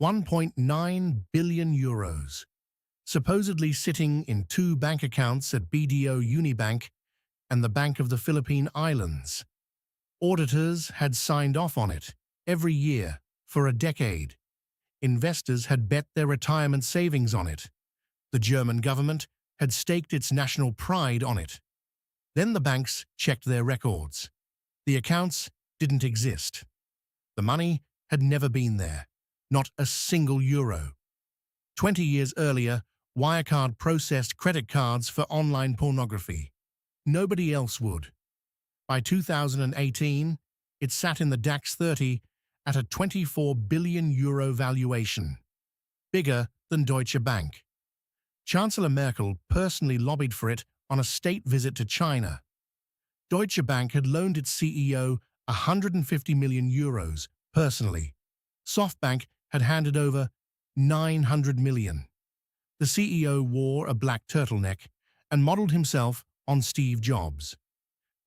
1.9 billion euros, supposedly sitting in two bank accounts at BDO Unibank and the Bank of the Philippine Islands. Auditors had signed off on it every year for a decade. Investors had bet their retirement savings on it. The German government had staked its national pride on it. Then the banks checked their records. The accounts didn't exist. The money had never been there, not a single euro. 20 years earlier, Wirecard processed credit cards for online pornography. Nobody else would. By 2018, it sat in the DAX 30 at a 24 billion euro valuation, bigger than Deutsche Bank. Chancellor Merkel personally lobbied for it on a state visit to China. Deutsche Bank had loaned its CEO 150 million euros personally. SoftBank had handed over 900 million. The CEO wore a black turtleneck and modeled himself on Steve Jobs.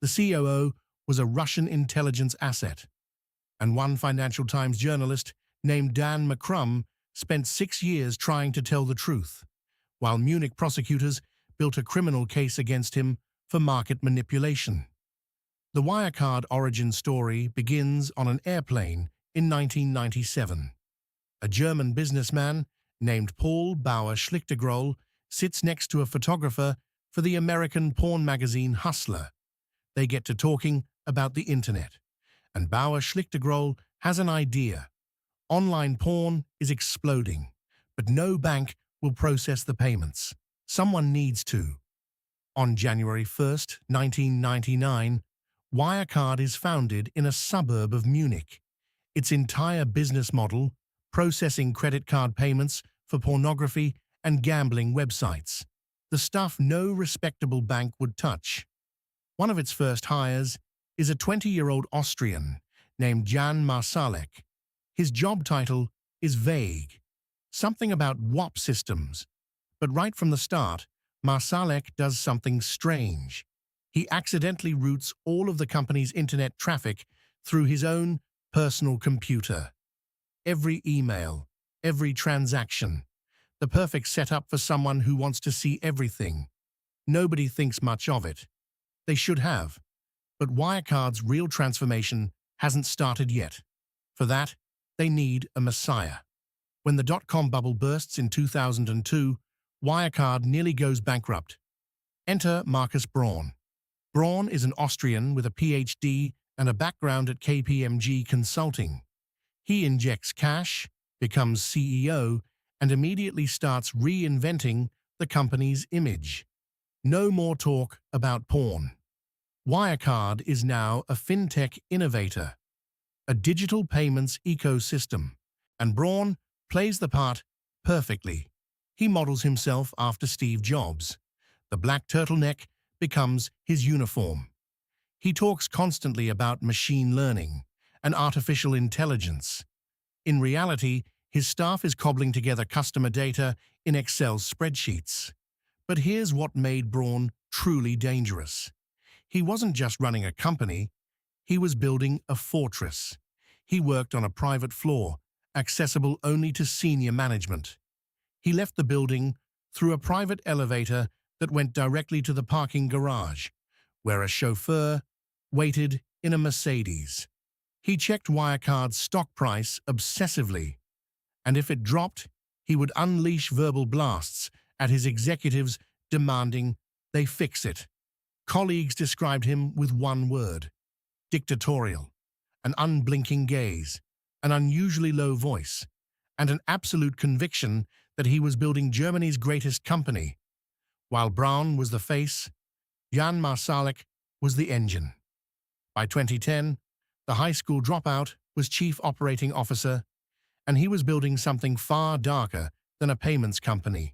The COO was a Russian intelligence asset, and one Financial Times journalist named Dan McCrum spent 6 years trying to tell the truth, while Munich prosecutors built a criminal case against him for market manipulation. The Wirecard origin story begins on an airplane in 1997. A German businessman named Paul Bauer Schlichtergroll sits next to a photographer for the American porn magazine Hustler. They get to talking about the internet, and Bauer Schlichtergroll has an idea. Online porn is exploding, but no bank will process the payments. Someone needs to. On January 1st, 1999, Wirecard is founded in a suburb of Munich. Its entire business model, processing credit card payments for pornography and gambling websites. The stuff no respectable bank would touch. One of its first hires is a 20-year-old Austrian named Jan Marsalek. His job title is vague, something about WAP systems. But right from the start, Marsalek does something strange. He accidentally routes all of the company's internet traffic through his own personal computer. Every email, every transaction. The perfect setup for someone who wants to see everything. Nobody thinks much of it. They should have. But Wirecard's real transformation hasn't started yet. For that, they need a messiah. When the dot-com bubble bursts in 2002, Wirecard nearly goes bankrupt. Enter Markus Braun. Braun is an Austrian with a PhD and a background at KPMG Consulting. He injects cash, becomes CEO, and immediately starts reinventing the company's image. No more talk about porn. Wirecard is now a fintech innovator, a digital payments ecosystem, and Braun plays the part perfectly. He models himself after Steve Jobs. The black turtleneck becomes his uniform. He talks constantly about machine learning and artificial intelligence. In reality, his staff is cobbling together customer data in Excel spreadsheets. But here's what made Braun truly dangerous. He wasn't just running a company, he was building a fortress. He worked on a private floor, accessible only to senior management. He left the building through a private elevator that went directly to the parking garage, where a chauffeur waited in a Mercedes. He checked Wirecard's stock price obsessively, and if it dropped, he would unleash verbal blasts at his executives demanding they fix it. Colleagues described him with one word: dictatorial, an unblinking gaze, an unusually low voice, and an absolute conviction that he was building Germany's greatest company. While Braun was the face, Jan Marsalek was the engine. By 2010, the high school dropout was chief operating officer, and he was building something far darker than a payments company.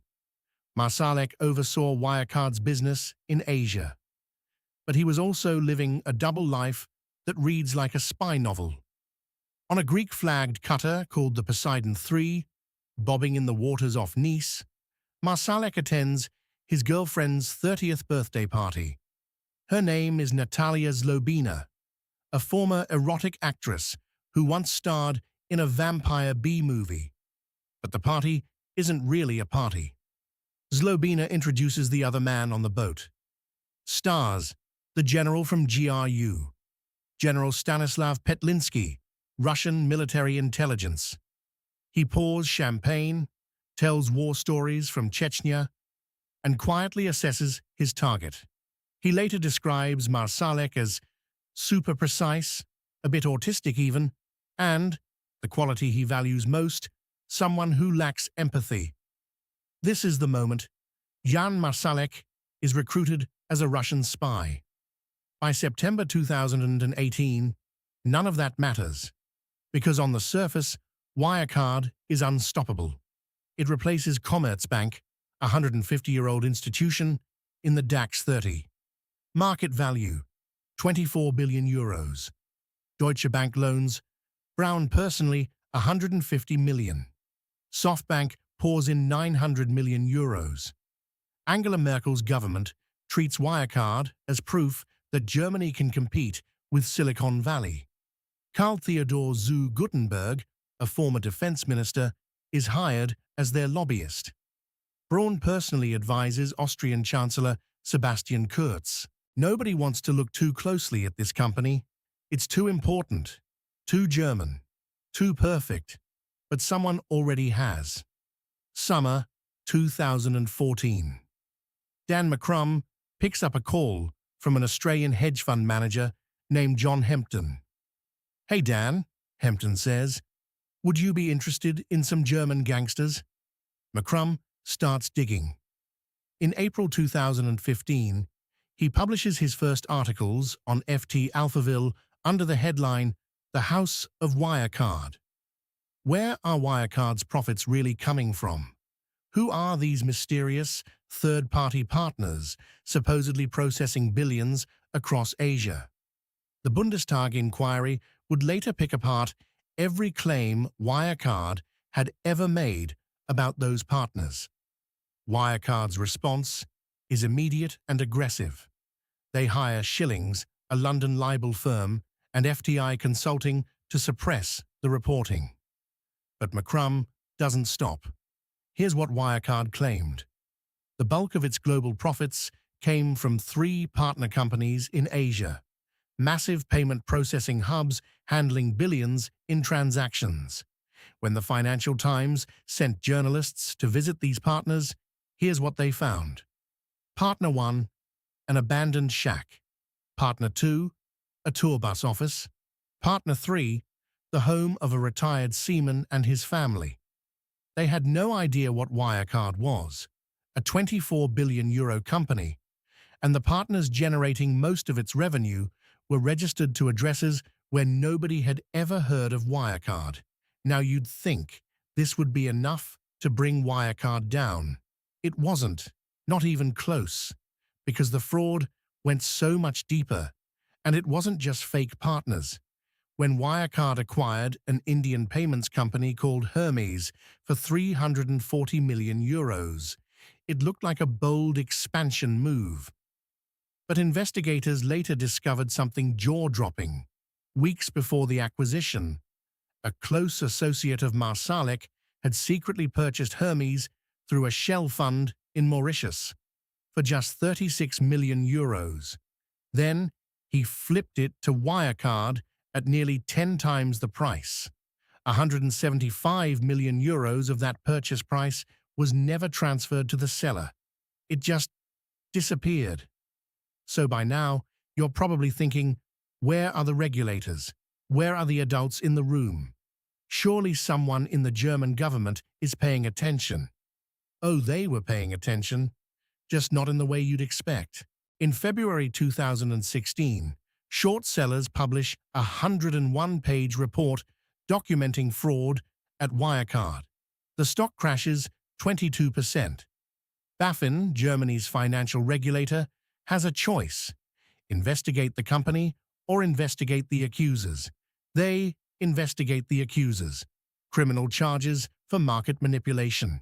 Marsalek oversaw Wirecard's business in Asia. But he was also living a double life that reads like a spy novel. On a Greek-flagged cutter called the Poseidon III, bobbing in the waters off Nice, Marsalek attends his girlfriend's 30th birthday party. Her name is Natalia Zlobina, a former erotic actress who once starred in a vampire B-movie. But the party isn't really a party. Zlobina introduces the other man on the boat. Stars, the general from GRU. General Stanislav Petlinsky, Russian military intelligence. He pours champagne, tells war stories from Chechnya, and quietly assesses his target. He later describes Marsalek as super precise, a bit autistic even, and, the quality he values most, someone who lacks empathy. This is the moment. Jan Marsalek is recruited as a Russian spy. By September 2018, none of that matters, because on the surface, Wirecard is unstoppable. It replaces Commerzbank, a 150-year-old institution, in the DAX 30. Market value, 24 billion euros. Deutsche Bank loans, Brown personally, 150 million. SoftBank pours in 900 million euros. Angela Merkel's government treats Wirecard as proof that Germany can compete with Silicon Valley. Karl Theodor zu Guttenberg, a former defense minister, is hired as their lobbyist. Braun personally advises Austrian Chancellor Sebastian Kurz. Nobody wants to look too closely at this company. It's too important, too German, too perfect, but someone already has. Summer 2014. Dan McCrum picks up a call from an Australian hedge fund manager named John Hempton. "Hey Dan," Hempton says, "would you be interested in some German gangsters?" McCrum starts digging. In April 2015, he publishes his first articles on FT Alphaville under the headline, "The House of Wirecard." Where are Wirecard's profits really coming from? Who are these mysterious, third-party partners supposedly processing billions across Asia? The Bundestag inquiry would later pick apart every claim Wirecard had ever made about those partners. Wirecard's response is immediate and aggressive. They hire Schillings, a London libel firm, and FTI Consulting to suppress the reporting. But McCrum doesn't stop. Here's what Wirecard claimed. The bulk of its global profits came from 3 partner companies in Asia, massive payment processing hubs handling billions in transactions. When the Financial Times sent journalists to visit these partners, here's what they found. Partner 1, an abandoned shack. Partner 2, a tour bus office. Partner 3, the home of a retired seaman and his family. They had no idea what Wirecard was, a 24 billion euro company, and the partners generating most of its revenue were registered to addresses where nobody had ever heard of Wirecard. Now you'd think this would be enough to bring Wirecard down. It wasn't, not even close, because the fraud went so much deeper, and it wasn't just fake partners. When Wirecard acquired an Indian payments company called Hermes for 340 million euros, it looked like a bold expansion move. But investigators later discovered something jaw-dropping. Weeks before the acquisition, a close associate of Marsalek had secretly purchased Hermes through a shell fund in Mauritius for just 36 million euros. Then he flipped it to Wirecard at nearly 10 times the price. 175 million euros of that purchase price was never transferred to the seller. It just disappeared. So by now, you're probably thinking, where are the regulators? Where are the adults in the room? Surely someone in the German government is paying attention. Oh, they were paying attention, just not in the way you'd expect. In February 2016, short sellers publish a 101-page report documenting fraud at Wirecard. The stock crashes 22%. BaFin, Germany's financial regulator, has a choice: investigate the company or investigate the accusers. They investigate the accusers. Criminal charges for market manipulation.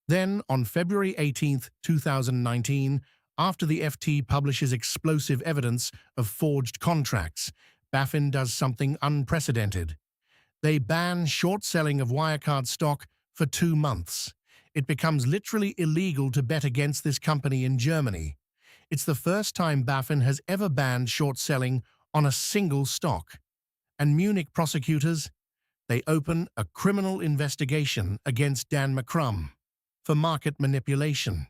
Then, on February 18, 2019, after the FT publishes explosive evidence of forged contracts, BaFin does something unprecedented. They ban short selling of Wirecard stock for 2 months. It becomes literally illegal to bet against this company in Germany. It's the first time BaFin has ever banned short selling on a single stock. And Munich prosecutors, they open a criminal investigation against Dan McCrum for market manipulation.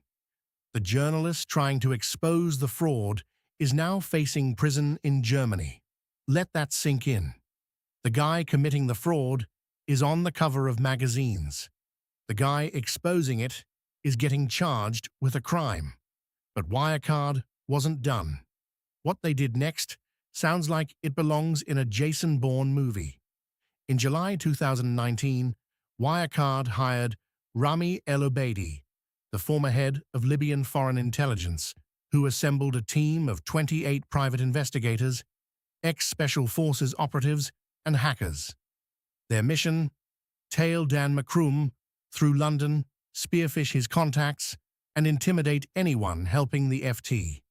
The journalist trying to expose the fraud is now facing prison in Germany. Let that sink in. The guy committing the fraud is on the cover of magazines. The guy exposing it is getting charged with a crime. But Wirecard wasn't done. What they did next sounds like it belongs in a Jason Bourne movie. In July 2019, Wirecard hired Rami El-Obeidi, the former head of Libyan Foreign Intelligence, who assembled a team of 28 private investigators, ex-special forces operatives, and hackers. Their mission? Tail Dan McCrum through London, spearfish his contacts, and intimidate anyone helping the FT.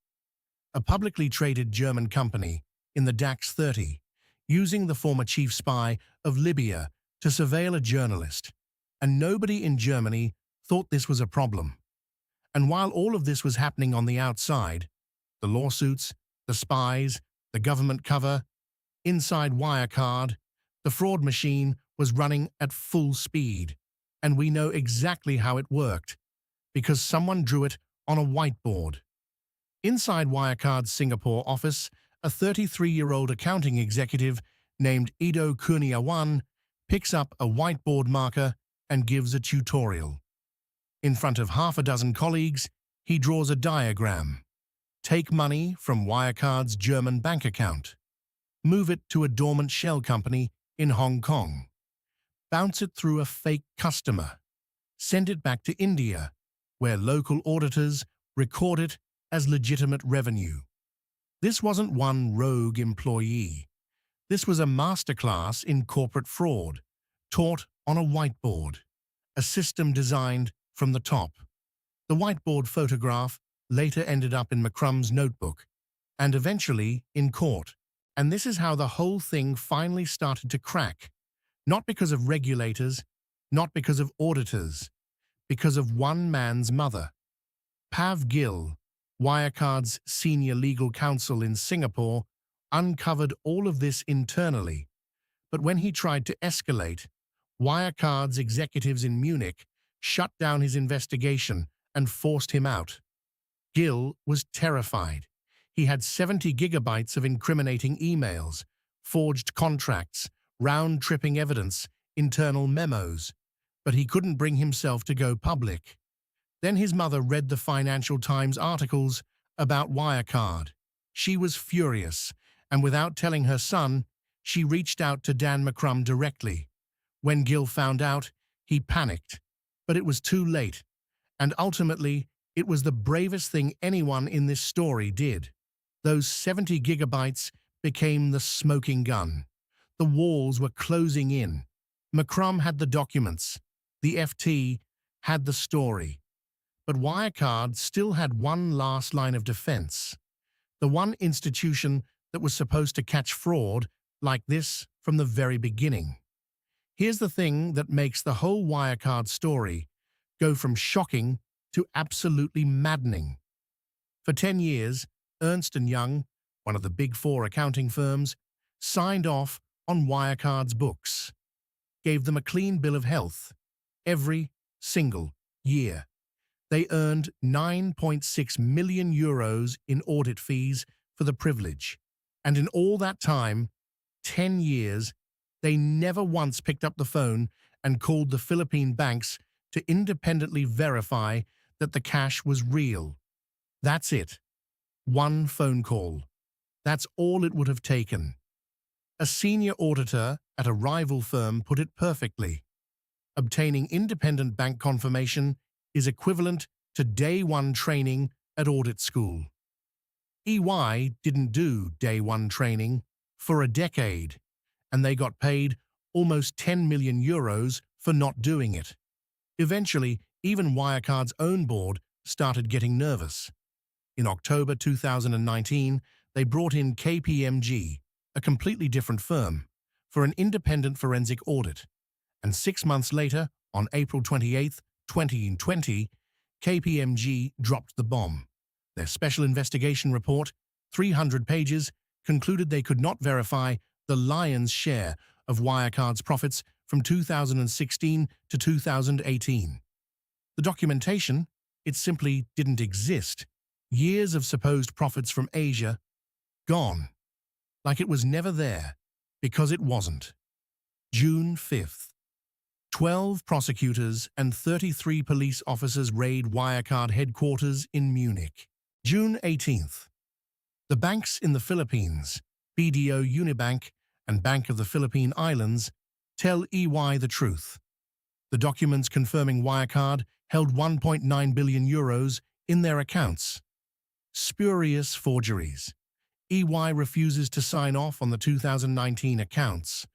A publicly traded German company in the DAX 30, using the former chief spy of Libya to surveil a journalist, and nobody in Germany thought this was a problem. And while all of this was happening on the outside, the lawsuits, the spies, the government cover, inside Wirecard, the fraud machine was running at full speed, and we know exactly how it worked, because someone drew it on a whiteboard. Inside Wirecard's Singapore office, a 33-year-old accounting executive named Ido Kurniawan picks up a whiteboard marker and gives a tutorial. In front of half a dozen colleagues, he draws a diagram. Take money from Wirecard's German bank account. Move it to a dormant shell company in Hong Kong. Bounce it through a fake customer. Send it back to India, where local auditors record it as legitimate revenue. This wasn't one rogue employee. This was a masterclass in corporate fraud, taught on a whiteboard, a system designed from the top. The whiteboard photograph later ended up in McCrum's notebook, and eventually in court. And this is how the whole thing finally started to crack. Not because of regulators, not because of auditors, because of one man's mother. Pav Gill, Wirecard's senior legal counsel in Singapore, uncovered all of this internally. But when he tried to escalate, Wirecard's executives in Munich shut down his investigation and forced him out. Gill was terrified. He had 70 gigabytes of incriminating emails, forged contracts, round-tripping evidence, internal memos, but he couldn't bring himself to go public. Then his mother read the Financial Times articles about Wirecard. She was furious, and without telling her son, she reached out to Dan McCrum directly. When Gill found out, he panicked, but it was too late, and ultimately, it was the bravest thing anyone in this story did. Those 70 gigabytes became the smoking gun. The walls were closing in. McCrum had the documents. The FT had the story. But Wirecard still had one last line of defense. The one institution that was supposed to catch fraud like this from the very beginning. Here's the thing that makes the whole Wirecard story go from shocking to absolutely maddening. For 10 years, Ernst & Young, one of the Big Four accounting firms, signed off on Wirecard's books, gave them a clean bill of health every single year. They earned 9.6 million euros in audit fees for the privilege. And in all that time, 10 years, they never once picked up the phone and called the Philippine banks to independently verify that the cash was real. That's it. One phone call. That's all it would have taken. A senior auditor at a rival firm put it perfectly. Obtaining independent bank confirmation is equivalent to day one training at audit school. EY didn't do day one training for a decade, and they got paid almost 10 million euros for not doing it. Eventually, even Wirecard's own board started getting nervous. In October 2019, they brought in KPMG, a completely different firm, for an independent forensic audit. And 6 months later, On April 28, 2020, KPMG dropped the bomb. Their special investigation report, 300 pages, concluded they could not verify the lion's share of Wirecard's profits from 2016 to 2018. The documentation, it simply didn't exist. Years of supposed profits from Asia, gone. Like it was never there, because it wasn't. June 5th. 12 prosecutors and 33 police officers raid Wirecard headquarters in Munich. June 18th. The banks in the Philippines, BDO Unibank and Bank of the Philippine Islands, tell EY the truth. The documents confirming Wirecard held 1.9 billion euros in their accounts. Spurious forgeries. EY refuses to sign off on the 2019 accounts.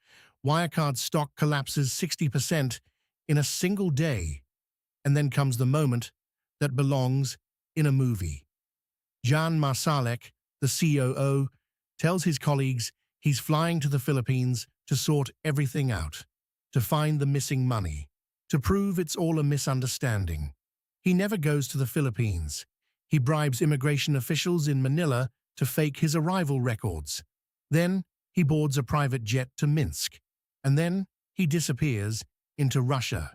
Wirecard stock collapses 60% in a single day. And then comes the moment that belongs in a movie. Dan McCrum, the COO, tells his colleagues he's flying to the Philippines to sort everything out, to find the missing money, to prove it's all a misunderstanding. He never goes to the Philippines. He bribes immigration officials in Manila to fake his arrival records. Then he boards a private jet to Minsk. And then he disappears into Russia.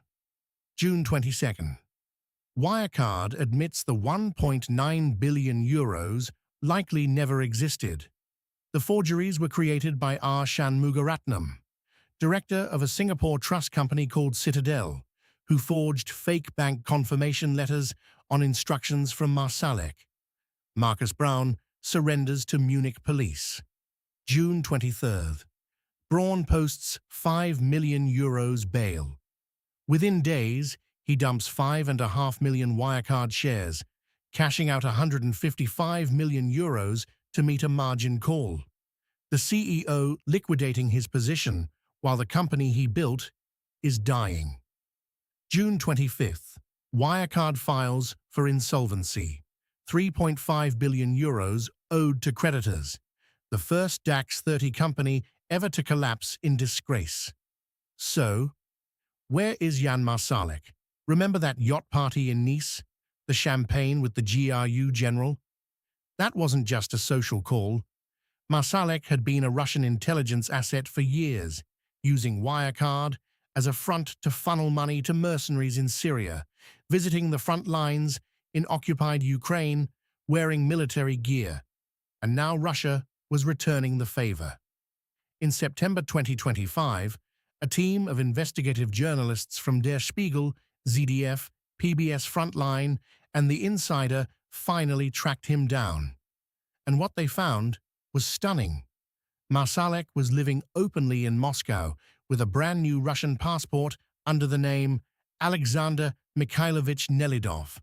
June 22nd. Wirecard admits the 1.9 billion euros likely never existed. The forgeries were created by R. Shanmugaratnam, director of a Singapore trust company called Citadel, who forged fake bank confirmation letters on instructions from Marsalek. Marcus Brown surrenders to Munich police. June 23rd. Braun posts 5 million euros bail. Within days, he dumps 5.5 million Wirecard shares, cashing out 155 million euros to meet a margin call. The CEO liquidating his position while the company he built is dying. June 25th. Wirecard files for insolvency. 3.5 billion euros owed to creditors. The first DAX 30 company ever to collapse in disgrace. So, where is Jan Marsalek? Remember that yacht party in Nice? The champagne with the GRU general? That wasn't just a social call. Marsalek had been a Russian intelligence asset for years, using Wirecard as a front to funnel money to mercenaries in Syria, visiting the front lines in occupied Ukraine, wearing military gear. And now Russia was returning the favor. In September 2025, a team of investigative journalists from Der Spiegel, ZDF, PBS Frontline, and The Insider finally tracked him down. And what they found was stunning. Marsalek was living openly in Moscow with a brand new Russian passport under the name Alexander Mikhailovich Nelidov,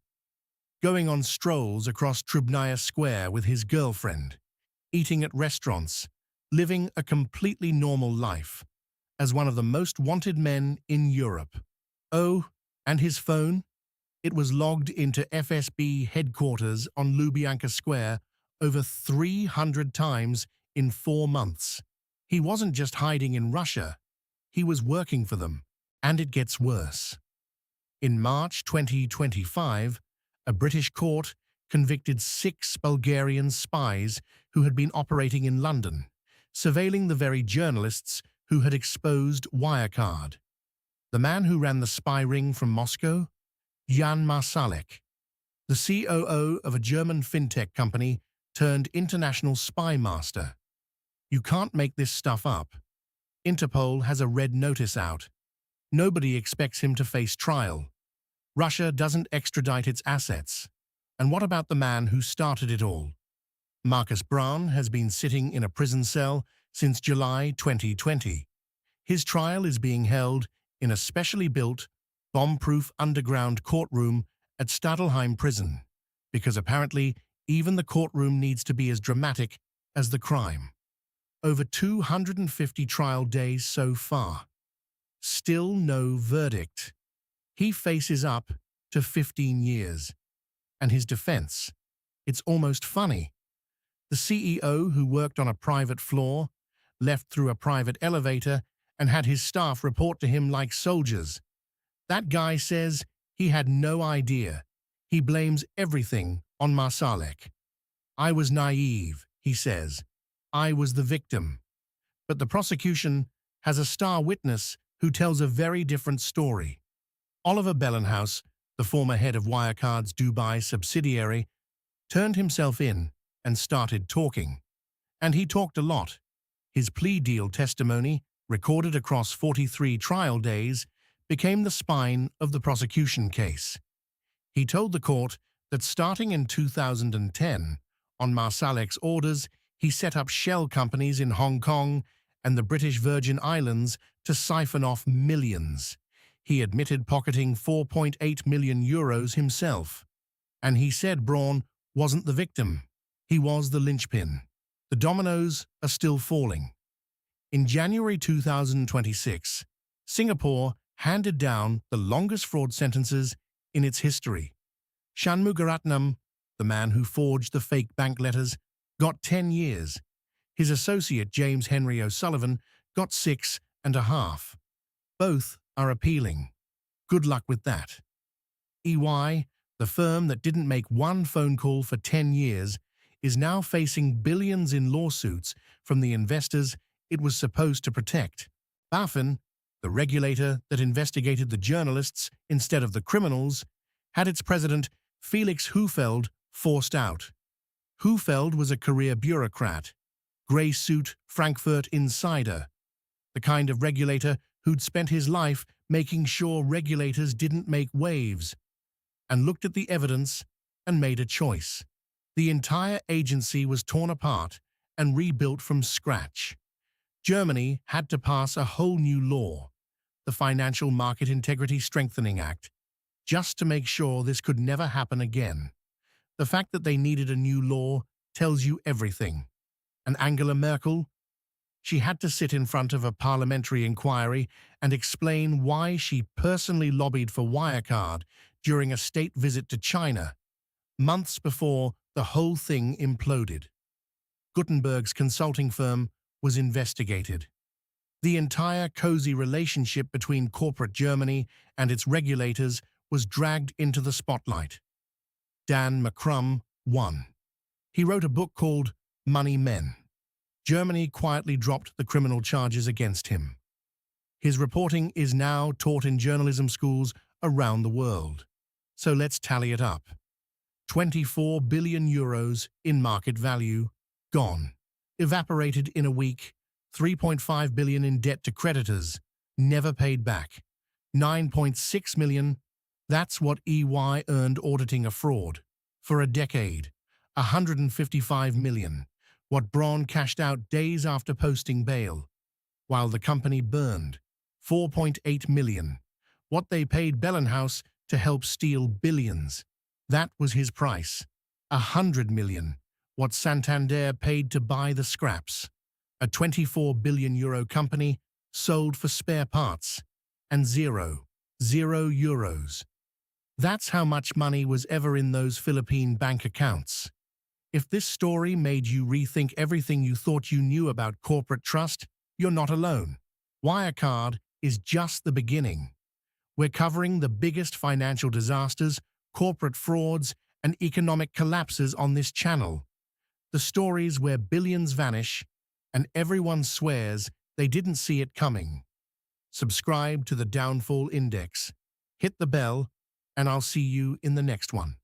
going on strolls across Trubnaya Square with his girlfriend, eating at restaurants, living a completely normal life, as one of the most wanted men in Europe. Oh, and his phone? It was logged into FSB headquarters on Lubyanka Square over 300 times in 4 months. He wasn't just hiding in Russia, he was working for them, and it gets worse. In March 2025, a British court convicted 6 Bulgarian spies who had been operating in London, surveilling the very journalists who had exposed Wirecard. The man who ran the spy ring from Moscow? Jan Marsalek, the COO of a German fintech company turned international spy master. You can't make this stuff up. Interpol has a red notice out. Nobody expects him to face trial. Russia doesn't extradite its assets. And what about the man who started it all? Marcus Brown has been sitting in a prison cell since July 2020. His trial is being held in a specially built, bomb-proof underground courtroom at Stadelheim prison, because apparently even the courtroom needs to be as dramatic as the crime. Over 250 trial days so far. Still no verdict. He faces up to 15 years. And his defense, it's almost funny. The CEO who worked on a private floor, left through a private elevator, and had his staff report to him like soldiers. That guy says he had no idea. He blames everything on Marsalek. I was naive, he says. I was the victim. But the prosecution has a star witness who tells a very different story. Oliver Bellenhaus, the former head of Wirecard's Dubai subsidiary, turned himself in and started talking. And he talked a lot. His plea deal testimony, recorded across 43 trial days, became the spine of the prosecution case. He told the court that starting in 2010, on Marsalek's orders, he set up shell companies in Hong Kong and the British Virgin Islands to siphon off millions. He admitted pocketing 4.8 million euros himself. And he said Braun wasn't the victim. He was the linchpin. The dominoes are still falling. In January 2026, Singapore handed down the longest fraud sentences in its history. Shanmugaratnam, the man who forged the fake bank letters, got 10 years. His associate James Henry O'Sullivan got 6.5. Both are appealing. Good luck with that. EY, the firm that didn't make one phone call for 10 years, is now facing billions in lawsuits from the investors it was supposed to protect. BaFin, the regulator that investigated the journalists instead of the criminals, had its president, Felix Hufeld, forced out. Hufeld was a career bureaucrat, grey suit Frankfurt insider, the kind of regulator who'd spent his life making sure regulators didn't make waves, and looked at the evidence and made a choice. The entire agency was torn apart and rebuilt from scratch. Germany had to pass a whole new law, the Financial Market Integrity Strengthening Act, just to make sure this could never happen again. The fact that they needed a new law tells you everything. And Angela Merkel? She had to sit in front of a parliamentary inquiry and explain why she personally lobbied for Wirecard during a state visit to China, months before the whole thing imploded. Gutenberg's consulting firm was investigated. The entire cozy relationship between corporate Germany and its regulators was dragged into the spotlight. Dan McCrum won. He wrote a book called Money Men. Germany quietly dropped the criminal charges against him. His reporting is now taught in journalism schools around the world. So let's tally it up. 24 billion euros in market value, gone. Evaporated in a week. 3.5 billion in debt to creditors, never paid back. 9.6 million, that's what EY earned auditing a fraud. For a decade. 155 million, what Braun cashed out days after posting bail. While the company burned. 4.8 million, what they paid Bellenhaus to help steal billions. That was his price. 100 million, what Santander paid to buy the scraps. A 24 billion euro company sold for spare parts. And zero euros. That's how much money was ever in those Philippine bank accounts. If this story made you rethink everything you thought you knew about corporate trust, you're not alone. Wirecard is just the beginning. We're covering the biggest financial disasters, corporate frauds, and economic collapses on this channel. The stories where billions vanish, and everyone swears they didn't see it coming. Subscribe to the Downfall Index, hit the bell, and I'll see you in the next one.